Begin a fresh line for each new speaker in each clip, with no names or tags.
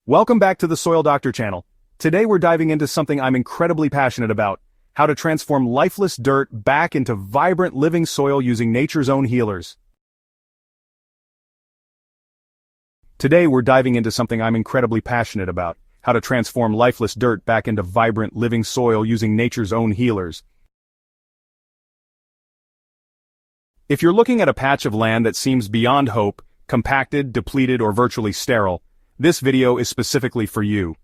Welcome back to the Soil Doctor channel. Today we're diving into something I'm incredibly passionate about: how to transform lifeless dirt back into vibrant living soil using nature's own healers. Today we're diving into something I'm incredibly passionate about: how to transform lifeless dirt back into vibrant living soil using nature's own healers. If you're looking at a patch of land that seems beyond hope, compacted, depleted, or virtually sterile, this video is specifically for you.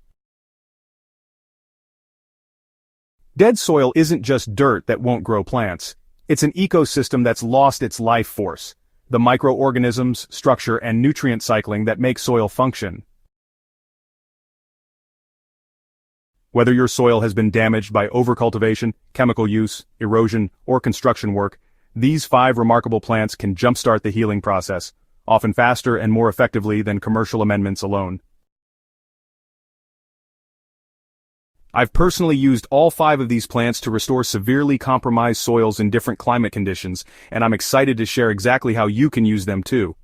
Dead soil isn't just dirt that won't grow plants. It's an ecosystem that's lost its life force, the microorganisms, structure, and nutrient cycling that make soil function. Whether your soil has been damaged by overcultivation, chemical use, erosion, or construction work, these 5 remarkable plants can jumpstart the healing process, often faster and more effectively than commercial amendments alone. I've personally used all 5 of these plants to restore severely compromised soils in different climate conditions, and I'm excited to share exactly how you can use them too.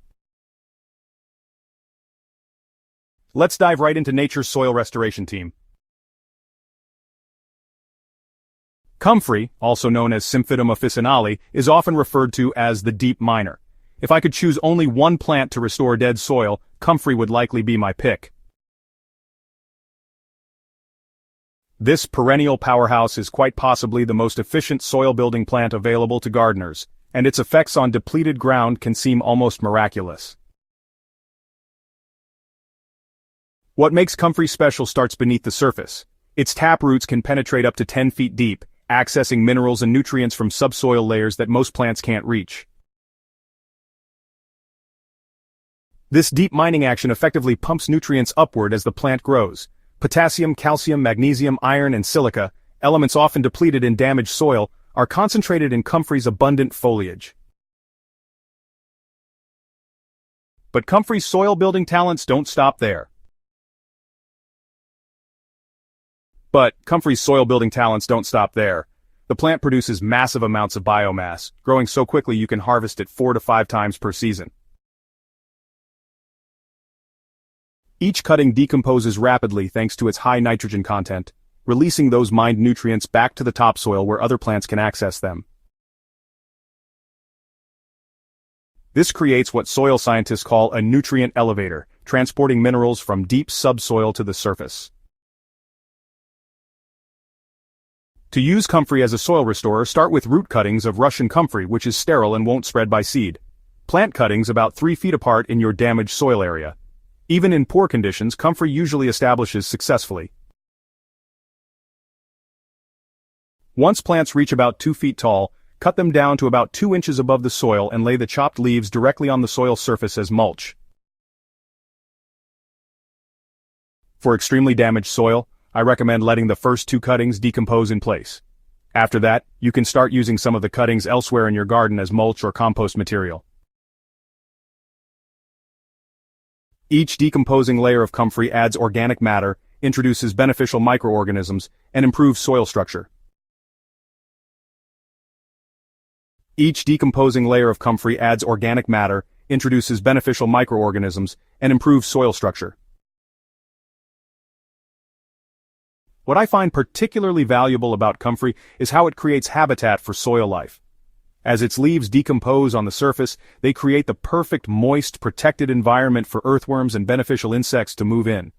Let's dive right into nature's soil restoration team. Comfrey, also known as Symphytum officinale, is often referred to as the deep miner. If I could choose only one plant to restore dead soil, comfrey would likely be my pick. This perennial powerhouse is quite possibly the most efficient soil-building plant available to gardeners, and its effects on depleted ground can seem almost miraculous. What makes comfrey special starts beneath the surface. Its tap roots can penetrate up to 10 feet deep, accessing minerals and nutrients from subsoil layers that most plants can't reach. This deep mining action effectively pumps nutrients upward as the plant grows. Potassium, calcium, magnesium, iron, and silica, elements often depleted in damaged soil, are concentrated in comfrey's abundant foliage. But comfrey's soil-building talents don't stop there. The plant produces massive amounts of biomass, growing so quickly you can harvest it 4 to 5 times per season. Each cutting decomposes rapidly thanks to its high nitrogen content, releasing those mined nutrients back to the topsoil where other plants can access them. This creates what soil scientists call a nutrient elevator, transporting minerals from deep subsoil to the surface. To use comfrey as a soil restorer, start with root cuttings of Russian comfrey, which is sterile and won't spread by seed. Plant cuttings about 3 feet apart in your damaged soil area. Even in poor conditions, comfrey usually establishes successfully. Once plants reach about 2 feet tall, cut them down to about 2 inches above the soil and lay the chopped leaves directly on the soil surface as mulch. For extremely damaged soil, I recommend letting the first 2 cuttings decompose in place. After that, you can start using some of the cuttings elsewhere in your garden as mulch or compost material. Each decomposing layer of comfrey adds organic matter, introduces beneficial microorganisms, and improves soil structure. Each decomposing layer of comfrey adds organic matter, introduces beneficial microorganisms, and improves soil structure. What I find particularly valuable about comfrey is how it creates habitat for soil life. As its leaves decompose on the surface, they create the perfect moist, protected environment for earthworms and beneficial insects to move in.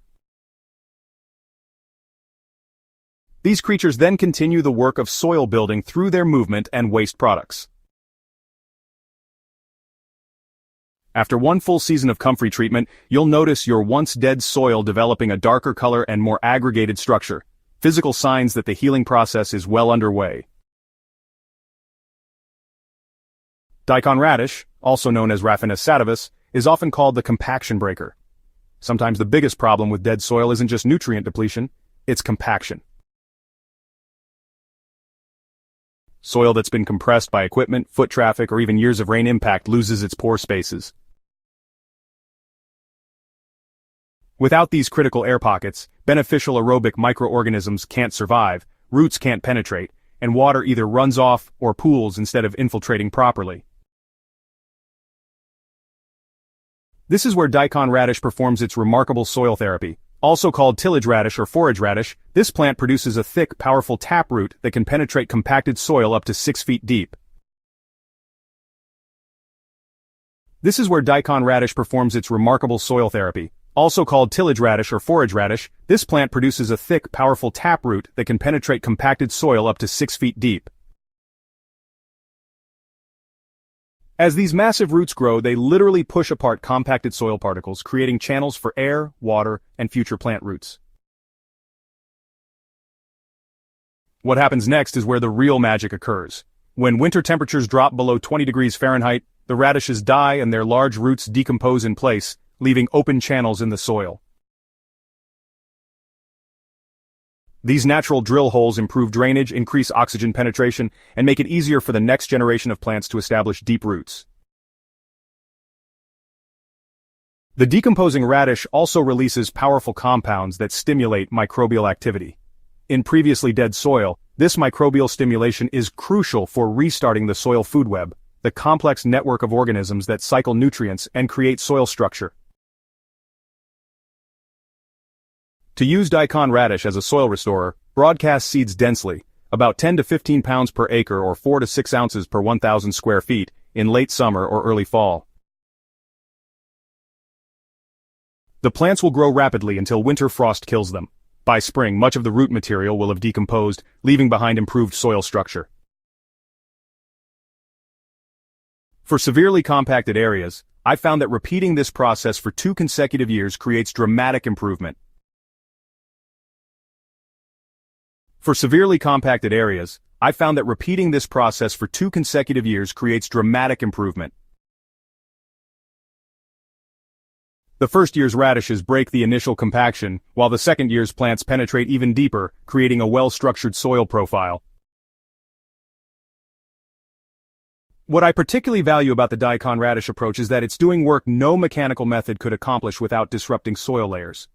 These creatures then continue the work of soil building through their movement and waste products. After one full season of comfrey treatment, you'll notice your once dead soil developing a darker color and more aggregated structure, physical signs that the healing process is well underway. Daikon radish, also known as Raphanus sativus, is often called the compaction breaker. Sometimes the biggest problem with dead soil isn't just nutrient depletion, it's compaction. Soil that's been compressed by equipment, foot traffic, or even years of rain impact loses its pore spaces. Without these critical air pockets, beneficial aerobic microorganisms can't survive, roots can't penetrate, and water either runs off or pools instead of infiltrating properly. This is where daikon radish performs its remarkable soil therapy. Also called tillage radish or forage radish, this plant produces a thick, powerful taproot that can penetrate compacted soil up to 6 feet deep. This is where daikon radish performs its remarkable soil therapy. Also called tillage radish or forage radish, this plant produces a thick, powerful taproot that can penetrate compacted soil up to 6 feet deep. As these massive roots grow, they literally push apart compacted soil particles, creating channels for air, water, and future plant roots. What happens next is where the real magic occurs. When winter temperatures drop below 20 degrees Fahrenheit, the radishes die and their large roots decompose in place, leaving open channels in the soil. These natural drill holes improve drainage, increase oxygen penetration, and make it easier for the next generation of plants to establish deep roots. The decomposing radish also releases powerful compounds that stimulate microbial activity. In previously dead soil, this microbial stimulation is crucial for restarting the soil food web, the complex network of organisms that cycle nutrients and create soil structure. To use daikon radish as a soil restorer, broadcast seeds densely, about 10 to 15 pounds per acre or 4 to 6 ounces per 1,000 square feet, in late summer or early fall. The plants will grow rapidly until winter frost kills them. By spring, much of the root material will have decomposed, leaving behind improved soil structure. For severely compacted areas, I found that repeating this process for 2 consecutive years creates dramatic improvement. For severely compacted areas, I found that repeating this process for 2 consecutive years creates dramatic improvement. The first year's radishes break the initial compaction, while the second year's plants penetrate even deeper, creating a well-structured soil profile. What I particularly value about the daikon radish approach is that it's doing work no mechanical method could accomplish without disrupting soil layers.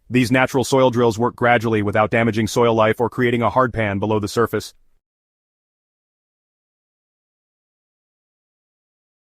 These natural soil drills work gradually without damaging soil life or creating a hardpan below the surface.